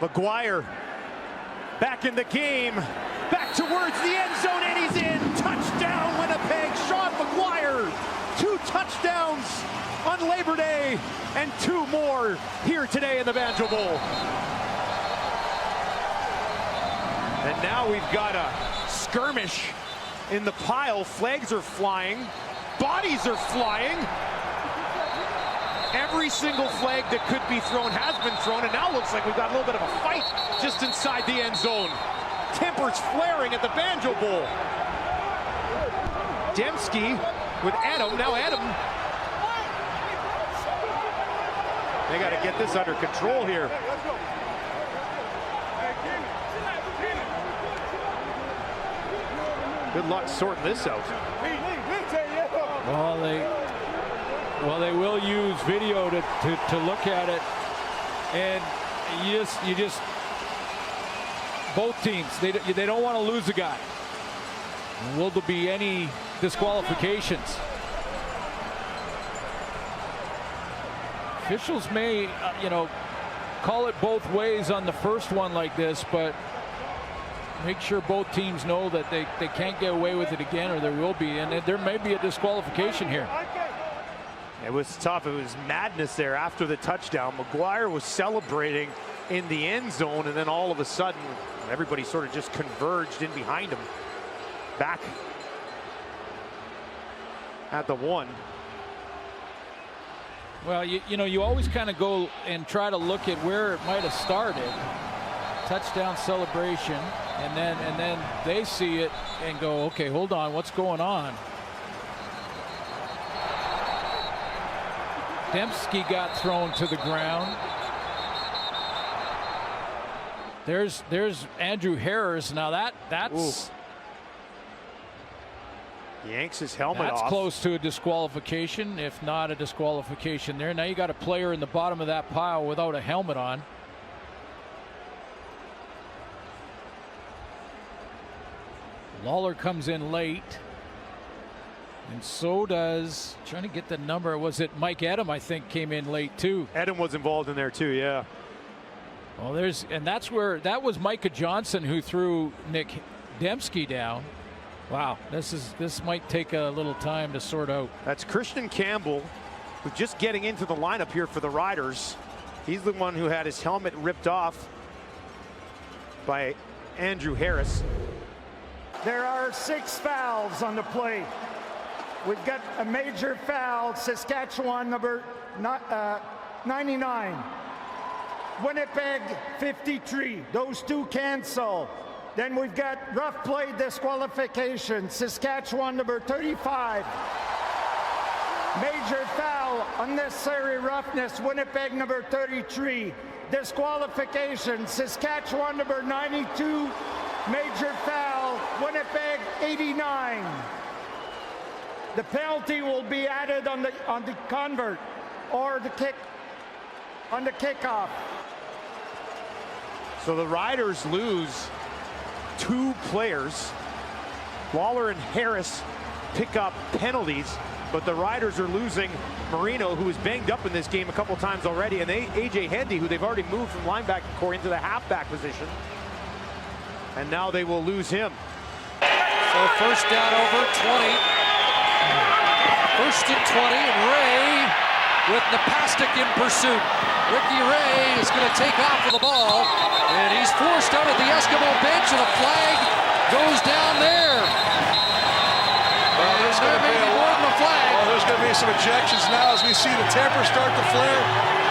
McGuire back in the game, back towards the end zone, and he's in. Touchdown, Winnipeg. Sean McGuire, 2 touchdowns on Labor Day, and 2 more here today in the Banjo Bowl. And now we've got a skirmish in the pile. Flags are flying, bodies are flying. Every single flag that could be thrown has been thrown, and now looks like we've got a little bit of a fight just inside the end zone. Tempers flaring at the Banjo Bowl. Dembski with Adam. Now Adam. They got to get this under control here. Good luck sorting this out. Well, they will use video to look at it, and you just both teams, they don't want to lose a guy. Will there be any disqualifications? Officials may, call it both ways on the first one like this, but make sure both teams know that they can't get away with it again, or there will be, and there may be a disqualification here. It was tough. It was madness there after the touchdown. McGuire was celebrating in the end zone, and then all of a sudden, everybody sort of just converged in behind him. Back at the 1. Well, you always kind of go and try to look at where it might have started. Touchdown celebration, and then they see it and go, okay, hold on, what's going on? Dembski got thrown to the ground. There's Andrew Harris. Now that's yanks his helmet off. That's close to a disqualification, if not a disqualification there. Now you got a player in the bottom of that pile without a helmet on. Lawler comes in late. And so does, trying to get the number, was it Mike Edom, I think, came in late too. Edom was involved in there too, yeah. Well, that was Micah Johnson who threw Nick Dembski down. Wow, this might take a little time to sort out. That's Christian Campbell, who's just getting into the lineup here for the Riders. He's the one who had his helmet ripped off by Andrew Harris. There are 6 fouls on the play. We've got a major foul, Saskatchewan number 99. Winnipeg 53. Those 2 cancel. Then we've got rough play disqualification, Saskatchewan number 35. Major foul, unnecessary roughness, Winnipeg number 33. Disqualification, Saskatchewan number 92. Major foul, Winnipeg 89. The penalty will be added on the convert or the kick on the kickoff. So the Riders lose 2 players. Lawler and Harris pick up penalties, but the Riders are losing Marino, who was banged up in this game a couple times already, and AJ Hendy, who they've already moved from linebacker core into the halfback position, and now they will lose him. So first down over 20. First and 20, and Ray with Napastic in pursuit. Ricky Ray is going to take off with the ball, and he's forced out at the Eskimo bench, and a flag goes down there. Well, there's going to be more than a flag. Well, there's going to be some ejections now as we see the temper start to flare.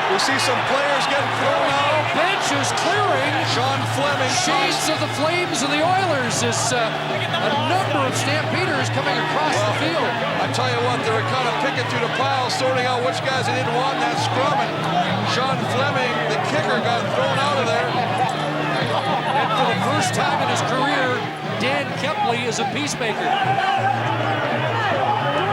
We see some players getting thrown out. Bench is clearing. Sean Fleming. Shades of the Flames and the Oilers. A number of Stampeders coming across the field. I tell you what, they were kind of picking through the pile, sorting out which guys they didn't want in that scrum. And Sean Fleming, the kicker, got thrown out of there. And for the first time in his career, Dan Kepley is a peacemaker.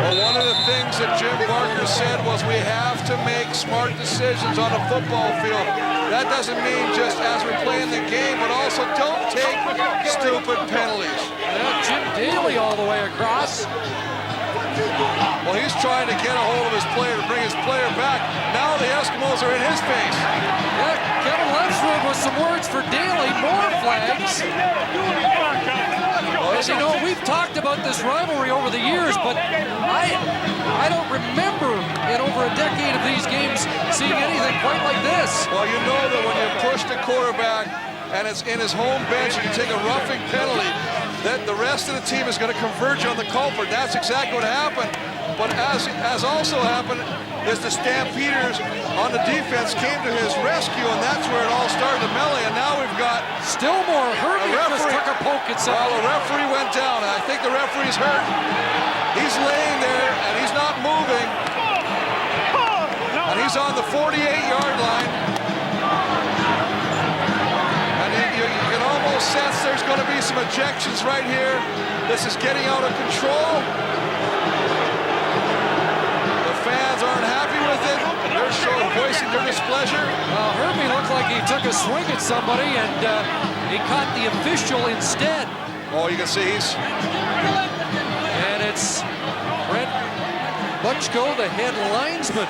Well, one of the things that Jim Barker said was we have to make smart decisions on a football field. That doesn't mean just as we're playing the game, but also don't take stupid penalties. Jim Daly all the way across. Well, he's trying to get a hold of his player to bring his player back. Now the Eskimos are in his face. Yeah, Kevin Lensrud with some words for Daly, more flags. As you know, we've talked about this rivalry over the years, but I don't remember in over a decade of these games seeing anything quite like this. Well, you know that when you push the quarterback and it's in his home bench and you take a roughing penalty, that the rest of the team is going to converge on the culprit. That's exactly what happened. But as also happened is the Stampeders on the defense came to his rescue, and that's where it all started to melee. And now we've got still more. Herbie just took a poke at somebody. Well, the referee went down. I think the referee's hurt. He's laying there, and he's not moving. And he's on the 48-yard line. And you can almost sense there's going to be some ejections right here. This is getting out of control. Fans aren't happy with it. They're voicing their displeasure. Well, Herbie looked like he took a swing at somebody, and he caught the official instead. Oh, you can see he's... And it's Brent Butchko, the head linesman.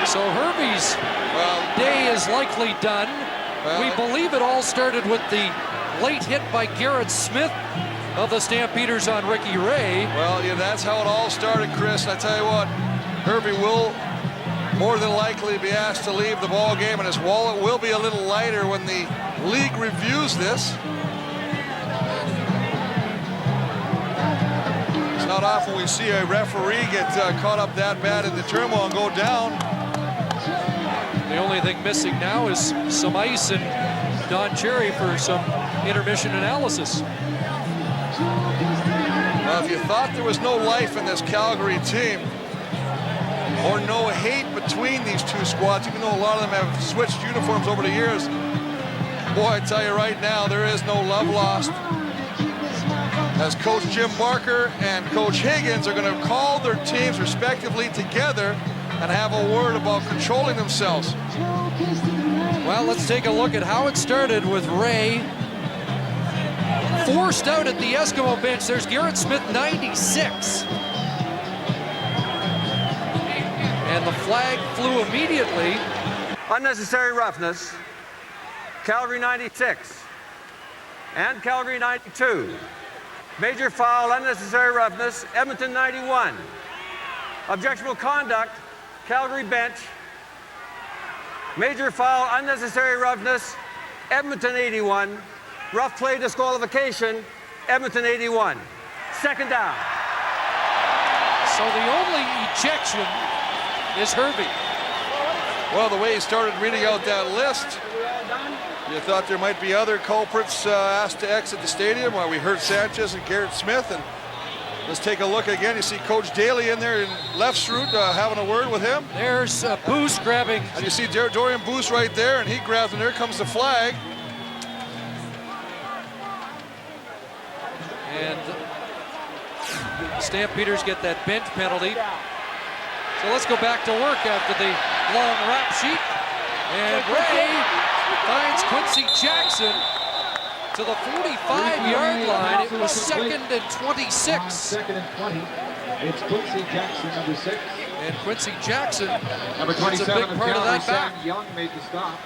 So Herbie's day is likely done. We believe it all started with the late hit by Garrett Smith of the Stampeders on Ricky Ray. Well, yeah, that's how it all started, Chris. I tell you what, Herbie will more than likely be asked to leave the ball game, and his wallet will be a little lighter when the league reviews this. It's not often we see a referee get caught up that bad in the turmoil and go down. The only thing missing now is some ice and Don Cherry for some intermission analysis. Well, if you thought there was no life in this Calgary team, or no hate between these two squads, even though a lot of them have switched uniforms over the years, boy, I tell you right now, there is no love lost. As Coach Jim Barker and Coach Higgins are going to call their teams respectively together and have a word about controlling themselves. Well, let's take a look at how it started with Ray forced out at the Eskimo bench. There's Garrett Smith, 96. And the flag flew immediately. Unnecessary roughness, Calgary 96 and Calgary 92. Major foul, unnecessary roughness, Edmonton 91. Objectionable conduct, Calgary bench. Major foul, unnecessary roughness, Edmonton 81. Rough play disqualification, Edmonton 81. Second down. So the only ejection is Herbie. Well, the way he started reading out that list, you thought there might be other culprits asked to exit the stadium. Well, we heard Sanchez and Garrett Smith, and let's take a look again. You see Coach Daly in there in left route having a word with him. There's Boos grabbing. And you see Dorian Boos right there, and he grabs, and there comes the flag. And Stampeders get that bench penalty. So let's go back to work after the long rap sheet. And Ray finds Quincy Jackson to the 45-yard line. It was 2nd and 26. 2nd and 20. It's Quincy Jackson, number 6. And Quincy Jackson, number 27, that's a big part of that back. Young made the stop.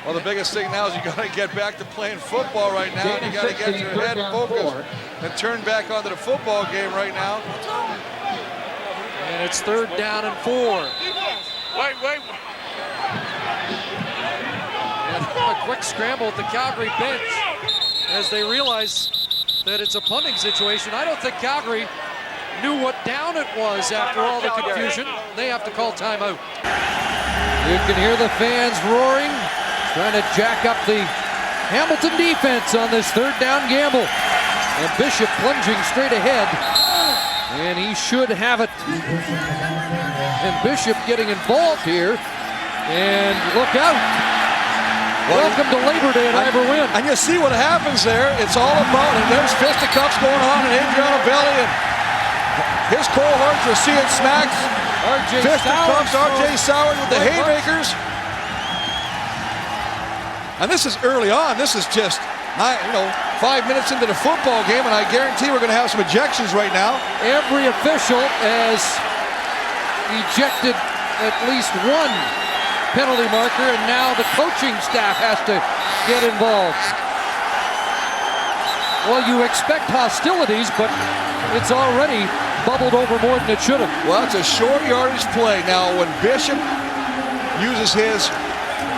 Well, the biggest thing now is you got to get back to playing football right now. You got to get your head focused and turn back onto the football game right now. And it's 3rd down and 4. Wait. And a quick scramble at the Calgary bench as they realize that it's a punting situation. I don't think Calgary knew what down it was after all the confusion. They have to call timeout. You can hear the fans roaring, trying to jack up the Hamilton defense on this 3rd down gamble. And Bishop plunging straight ahead. And he should have it. And Bishop getting involved here. And look out. Welcome to Labor Day at Ivor Wynn. And you see what happens there. It's all about, and there's fisticuffs going on in Adriano Belli, and his cohorts, you see it smacks. Fisticuffs, R.J. Soward with the haymakers. And this is early on. This is just, 5 minutes into the football game, and I guarantee we're going to have some ejections right now. Every official has ejected at least one penalty marker, and now the coaching staff has to get involved. Well, you expect hostilities, but it's already bubbled over more than it should have. Well, it's a short yardage play. Now, when Bishop uses his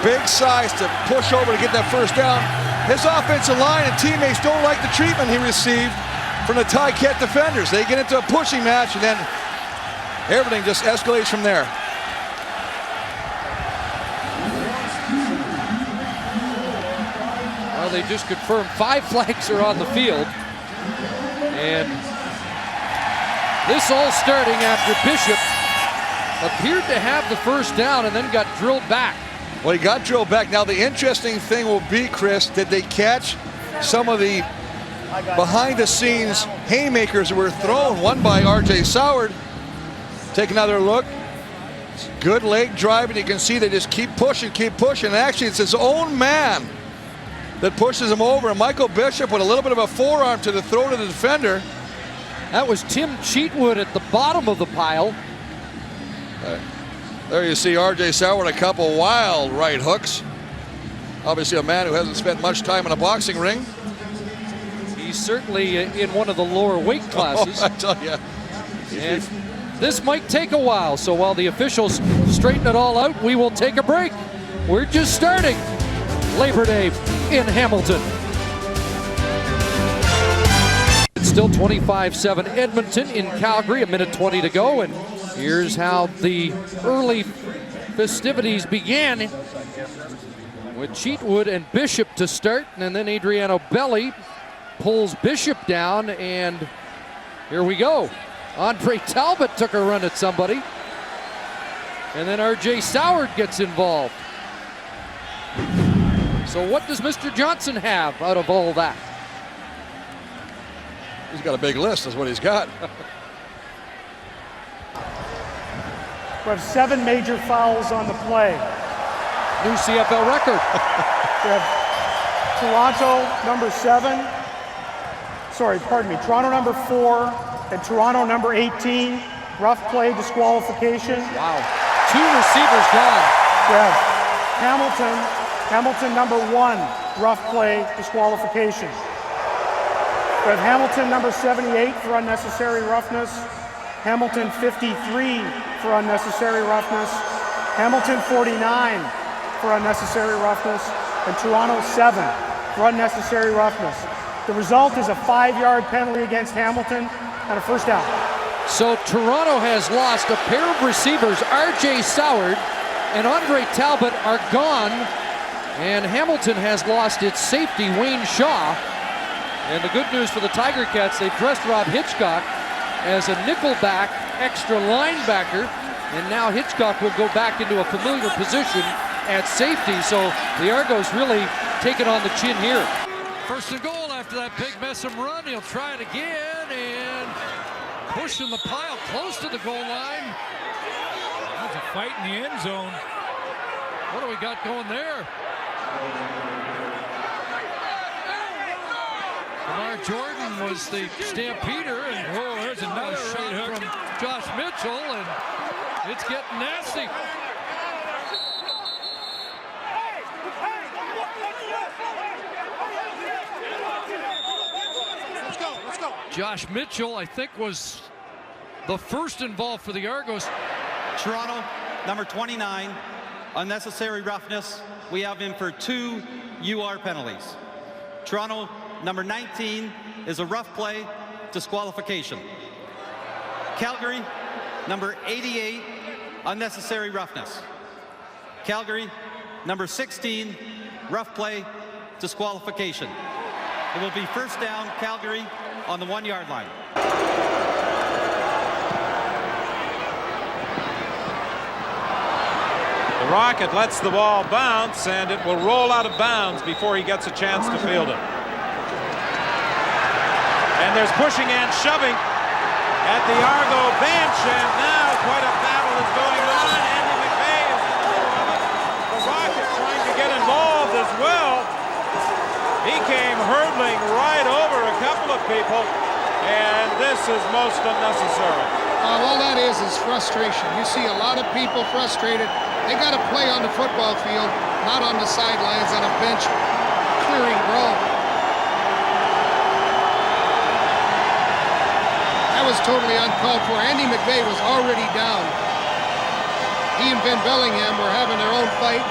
big size to push over to get that first down, his offensive line and teammates don't like the treatment he received from the Ticat defenders. They get into a pushing match, and then everything just escalates from there. Well, they just confirmed 5 flags are on the field. And this all starting after Bishop appeared to have the first down and then got drilled back. Well, he got drilled back. Now, the interesting thing will be, Chris, did they catch some of the behind-the-scenes haymakers that were thrown? One by R.J. Soward. Take another look. Good leg drive, and you can see they just keep pushing, And actually, it's his own man that pushes him over. And Michael Bishop with a little bit of a forearm to the throat of the defender. That was Tim Cheatwood at the bottom of the pile. There you see R.J. Soward, a couple wild right hooks. Obviously a man who hasn't spent much time in a boxing ring. He's certainly in one of the lower weight classes. Oh, I tell you. And this might take a while, so while the officials straighten it all out, we will take a break. We're just starting Labor Day in Hamilton. It's still 25-7 Edmonton in Calgary, a minute 20 to go, and here's how the early festivities began with Cheatwood and Bishop to start, and then Adriano Belli pulls Bishop down, and here we go. Andre Talbot took a run at somebody, and then R.J. Soward gets involved. So what does Mr. Johnson have out of all that? He's got a big list, is what he's got. We have 7 major fouls on the play. New CFL record. We have Toronto number number 4 and Toronto number 18. Rough play, disqualification. Wow. 2 receivers gone. We have Hamilton number 1, rough play, disqualification. We have Hamilton number 78 for unnecessary roughness. Hamilton 53 for unnecessary roughness. Hamilton 49 for unnecessary roughness. And Toronto 7 for unnecessary roughness. The result is a 5-yard penalty against Hamilton and a first down. So Toronto has lost a pair of receivers. R.J. Soward and Andre Talbot are gone. And Hamilton has lost its safety, Wayne Shaw. And the good news for the Tiger Cats, they've dressed Rob Hitchcock as a nickelback, extra linebacker. And now Hitchcock will go back into a familiar position at safety. So the Argos really take it on the chin here. First and goal after that big Messam run. He'll try it again and pushing the pile close to the goal line. That's a fight in the end zone. What do we got going there? Lamar Jordan was the stampeder, and Whoa, there's another shot right hook from Josh Mitchell, and it's getting nasty. Let's go. Josh Mitchell, I think, was the first involved for the Argos. Toronto, number 29, unnecessary roughness. We have him for 2 UR penalties. Toronto, number 19, is a rough play, disqualification. Calgary, number 88, unnecessary roughness. Calgary, number 16, rough play, disqualification. It will be first down, Calgary, on the 1-yard line. The Rocket lets the ball bounce, and it will roll out of bounds before he gets a chance to field it. And there's pushing and shoving at the Argo bench, and now quite a battle is going on. Andy McVay is in the middle of it. The Rocket trying to get involved as well. He came hurdling right over a couple of people, and this is most unnecessary. All that is frustration. You see a lot of people frustrated. They got to play on the football field, not on the sidelines on a bench clearing brawl. That was totally uncalled for. Andy McVeigh was already down. He and Ben Bellingham were having their own fight.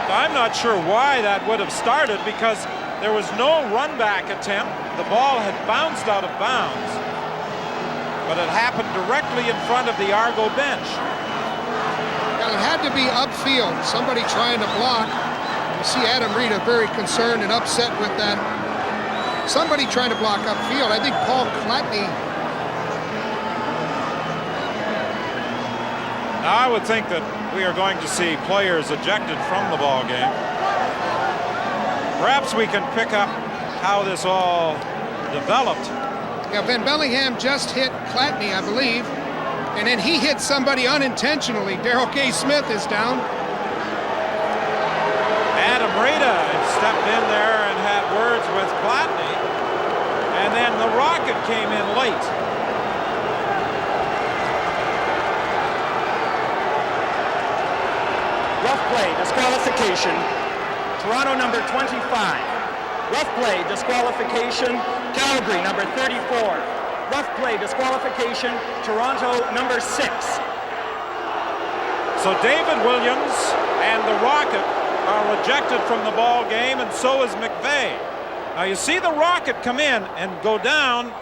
I'm not sure why that would have started, because there was no run back attempt. The ball had bounced out of bounds, but it happened directly in front of the Argo bench. Well, it had to be upfield, somebody trying to block. You see Adam Rita very concerned and upset with that. Somebody trying to block upfield. I think Paul Clatney. Now, I would think that we are going to see players ejected from the ball game. Perhaps we can pick up how this all developed. Yeah, Ben Bellingham just hit Clatney, I believe, and then he hit somebody unintentionally. Darrell K. Smith is down. Adam Rita stepped in there and had words with Clatney, and then the Rocket came in late. Rough play, disqualification. Toronto number 25. Rough play, disqualification. Calgary number 34. Rough play, disqualification. Toronto number 6. So David Williams and the Rocket are ejected from the ball game, and so is McVeigh. Now you see the Rocket come in and go down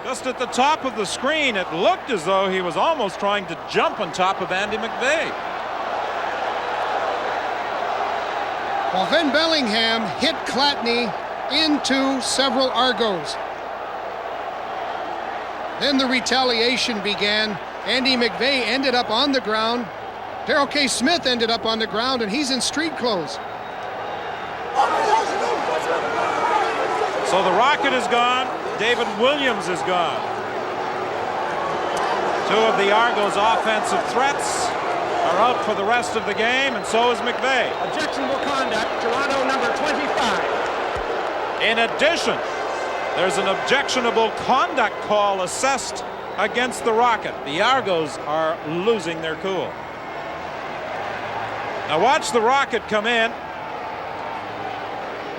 just at the top of the screen. It looked as though he was almost trying to jump on top of Andy McVeigh. Well, Ben Bellingham hit Clatney into several Argos. Then the retaliation began. Andy McVeigh ended up on the ground. Darrell K. Smith ended up on the ground, and he's in street clothes. So the Rocket is gone. David Williams is gone. Two of the Argos' offensive threats are out for the rest of the game, and so is McVeigh. Objectionable conduct, Toronto number 25. In addition, there's an objectionable conduct call assessed against the Rocket. The Argos are losing their cool. Now watch the Rocket come in.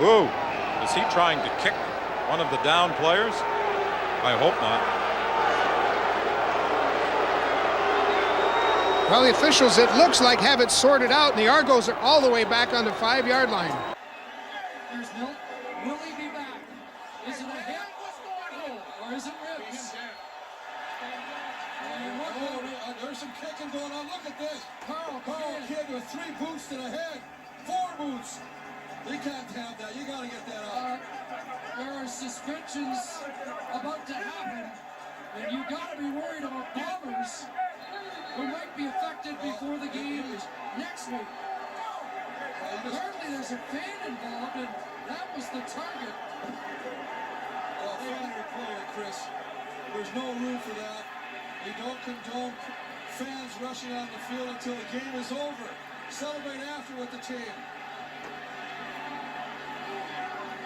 Whoa, is he trying to kick one of the down players? I hope not. Well, the officials, it looks like, have it sorted out, and the Argos are all the way back on the 5-yard line. There's no. Will he be back? Is it a hit? Or is it ribs? There's some kicking going on. Look at this. Carl Kidd with 3 boots to the head. 4 boots. You can't have that. You got to get that out. There are suspensions about to happen, and you got to be worried about Bombers who might be affected before the game next week. Apparently there's a fan involved, and that was the target. Well, fan player, Chris. There's no room for that. We don't condone fans rushing on the field until the game is over. Celebrate after with the team.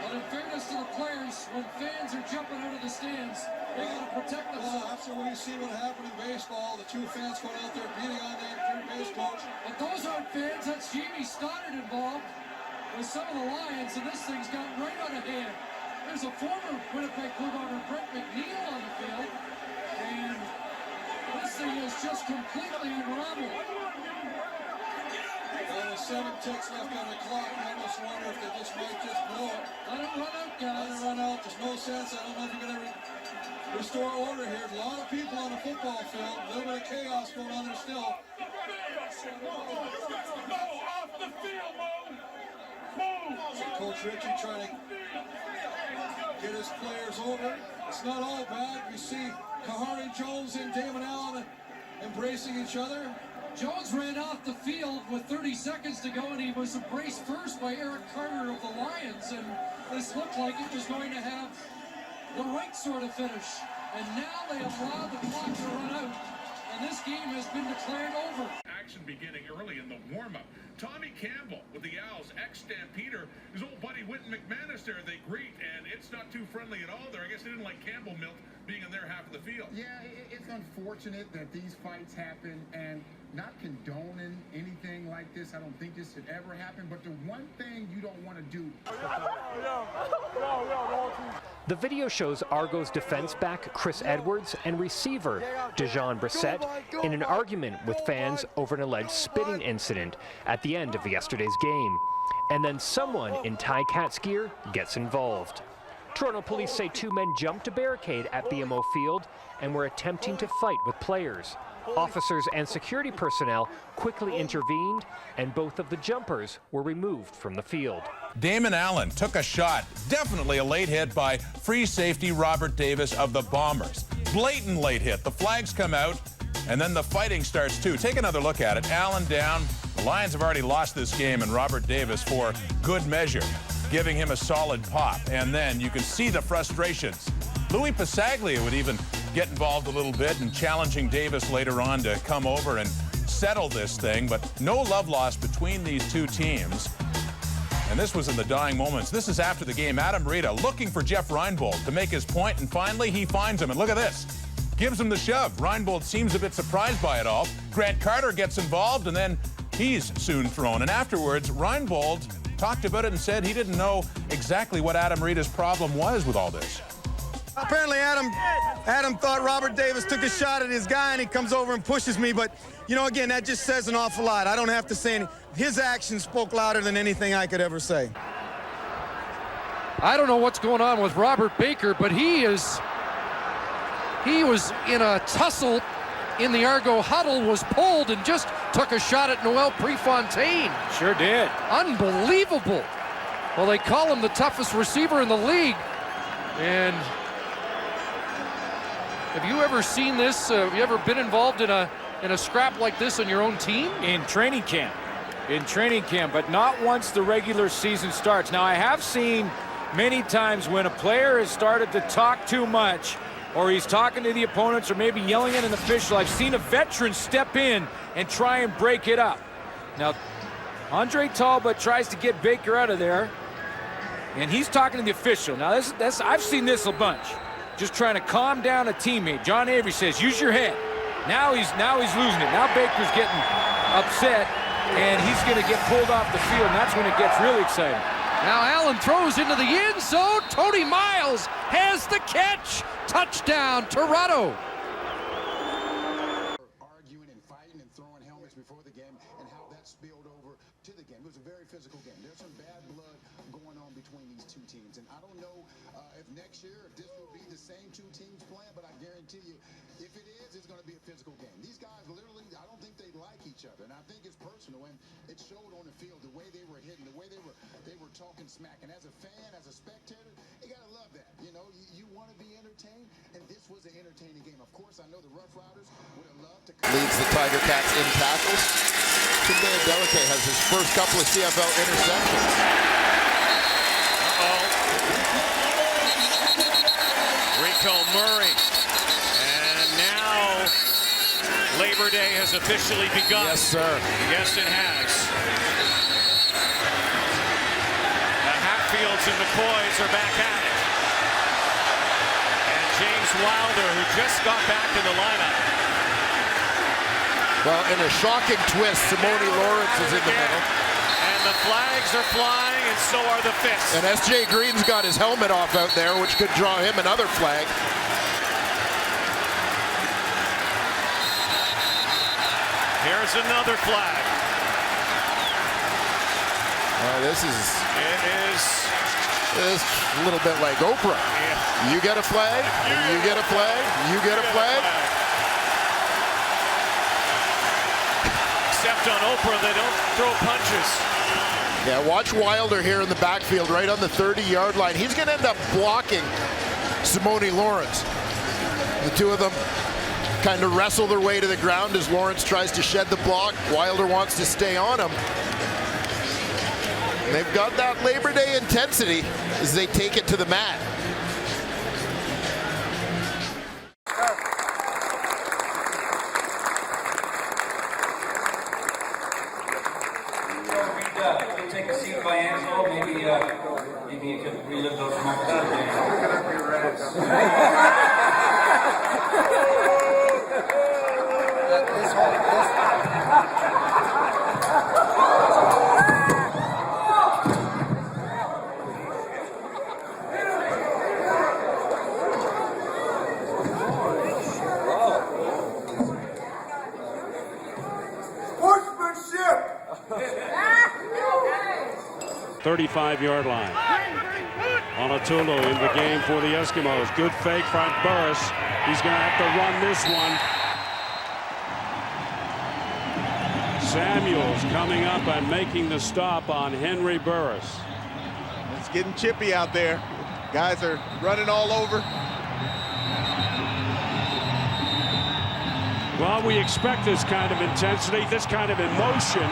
But in fairness to the players, when fans are jumping out of the stands, they got to protect themselves. Well, after we see what happened in baseball, the 2 fans going out there beating on that third base coach. But those aren't fans. That's Jamie Stoddard involved with some of the Lions, and this thing's got right out of hand. There's a former Winnipeg Blue Bomber, Brent McNeil, on the field, and this thing is just completely unraveled. Well, there's 7 ticks left on the clock. I almost wonder if they just might just blow it. Let it run out, guys. Let it run out. There's no sense. I don't know if you're going to restore order here. A lot of people on the football field. A little bit of chaos going on there still. So Coach Ritchie trying to get his players over. It's not all bad. We see Kahari Jones and Damon Allen embracing each other. Jones ran off the field with 30 seconds to go, and he was embraced first by Eric Carter of the Lions, and this looked like it was going to have the right sort of finish. And now they have allowed the clock to run out, and this game has been declared over. action beginning early in the warm-up. Tommy Campbell with the Owls, ex-Stampeder. His old buddy Wynton McManus there, they greet, and it's not too friendly at all there. I guess they didn't like Campbell Milt being in their half of the field. Yeah, it's unfortunate that these fights happen, and not condoning anything like this. I don't think this should ever happen, but the one thing you don't want to do. The video shows Argos defense back Chris Edwards and receiver Dejan Brissett in an argument with fans over an alleged spitting incident at the end of yesterday's game. And then someone in Ticats gear gets involved. Toronto police say two men jumped a barricade at BMO Field and were attempting to fight with players. Officers and security personnel quickly intervened, and both of the jumpers were removed from the field. Damon Allen took a shot, definitely a late hit by free safety Robert Davis of the Bombers. Blatant late hit. The flags come out, and then the fighting starts too. Take another look at it. Allen down. The Lions have already lost this game, and Robert Davis, for good measure, giving him a solid pop. And then you can see the frustrations. Louis Pasaglia would even get involved a little bit and challenging Davis later on to come over and settle this thing, but no love lost between these two teams. And this was in the dying moments. This is after the game. Adam Rita looking for Jeff Reinbold to make his point, and finally he finds him. And look at this. Gives him the shove. Reinbold seems a bit surprised by it all. Grant Carter gets involved, and then he's soon thrown. And afterwards, Reinbold talked about it and said he didn't know exactly what Adam Rita's problem was with all this. Apparently Adam thought Robert Davis took a shot at his guy, and he comes over and pushes me. But, you know, again, that just says an awful lot. I don't have to say anything. His actions spoke louder than anything I could ever say. I don't know what's going on with Robert Baker, but he was in a tussle in the Argo huddle, was pulled, and just took a shot at Noel Prefontaine. Sure did. Unbelievable. Well, they call him the toughest receiver in the league. And have you ever seen this? Have you ever been involved in a scrap like this on your own team? In training camp. In training camp, but not once the regular season starts. Now, I have seen many times when a player has started to talk too much, or he's talking to the opponents, or maybe yelling at an official. I've seen a veteran step in and try and break it up. Now, Andre Talbot tries to get Baker out of there, and he's talking to the official. Now, I've seen this a bunch. Just trying to calm down a teammate. John Avery says, use your head. Now he's losing it. Now Baker's getting upset, and he's going to get pulled off the field, and that's when it gets really exciting. Now Allen throws into the end zone. Tony Miles has the catch. Touchdown, Toronto. Arguing and fighting and throwing helmets before the game, and how that spilled over to the game. It was a very physical game. There's some bad blood going on between these two teams, and I don't know if next year, if this will be the same two teams playing, but I guarantee you, if it is, it's going to be a physical game. These guys literally, I don't think they like each other, and I think it's personal, and it showed on the field, the way they were hitting, the way they were talking smack. And as a fan, as a spectator, you got to love that. You know, you want to be entertained, and this was an entertaining game. Of course, I know the Rough Riders would have loved to... Leads the Tiger Cats in tackles. Tunde Adeleke has his first couple of CFL interceptions. Rico Murray. And now Labor Day has officially begun. Yes, sir. Yes, it has. The Hatfields and McCoys are back at it. And James Wilder, who just got back in the lineup. Well, in a shocking twist, Simone Lawrence is in the middle. And the flags are flying, and so are the fists. And S.J. Green's got his helmet off out there, which could draw him another flag. Here's another flag. This is... It is... It's a little bit like Oprah. Yeah. You get a flag, you get a flag, you get a flag. Except on Oprah, they don't throw punches. Yeah, watch Wilder here in the backfield, right on the 30-yard line. He's going to end up blocking Simone Lawrence. The two of them kind of wrestle their way to the ground as Lawrence tries to shed the block. Wilder wants to stay on him. And they've got that Labor Day intensity as they take it to the mat. 35-yard line. Onatulu in the game for the Eskimos. Good fake from Burris. He's going to have to run this one. Samuels coming up and making the stop on Henry Burris. It's getting chippy out there. Guys are running all over. Well, we expect this kind of intensity, this kind of emotion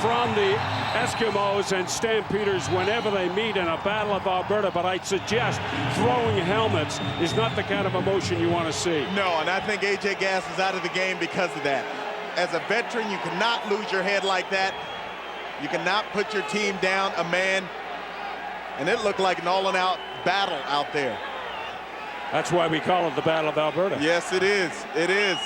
from the Eskimos and Stampeders whenever they meet in a Battle of Alberta, but I'd suggest throwing helmets is not the kind of emotion you want to see. No, and I think A.J. Gass is out of the game because of that. As a veteran, you cannot lose your head like that. You cannot put your team down a man. And it looked like an all-in-out battle out there. That's why we call it the Battle of Alberta. Yes, it is. It is.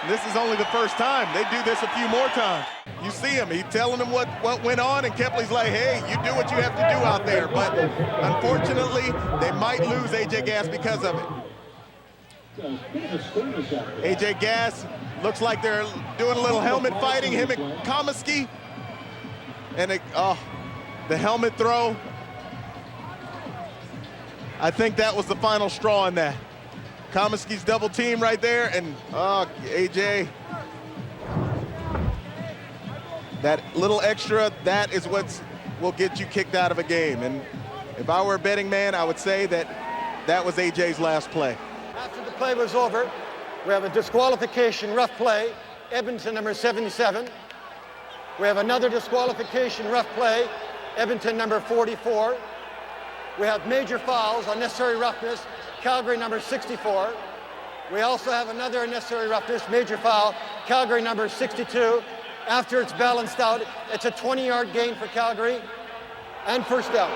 This is only the first time. They do this a few more times. You see him. He's telling them what went on, and Kepley's like, hey, you do what you have to do out there. But unfortunately, they might lose A.J. Gass because of it. A.J. Gass looks like they're doing a little helmet fighting, him and Comiskey. And the helmet throw. I think that was the final straw on that. Comiskey's double team right there, and AJ. That little extra, that is what will get you kicked out of a game. And if I were a betting man, I would say that was AJ's last play. After the play was over, we have a disqualification, rough play, Edmonton number 77. We have another disqualification, rough play, Edmonton number 44. We have major fouls, unnecessary roughness, Calgary number 64. We also have another unnecessary roughness, major foul, Calgary number 62. After it's balanced out, it's a 20-yard gain for Calgary and first down.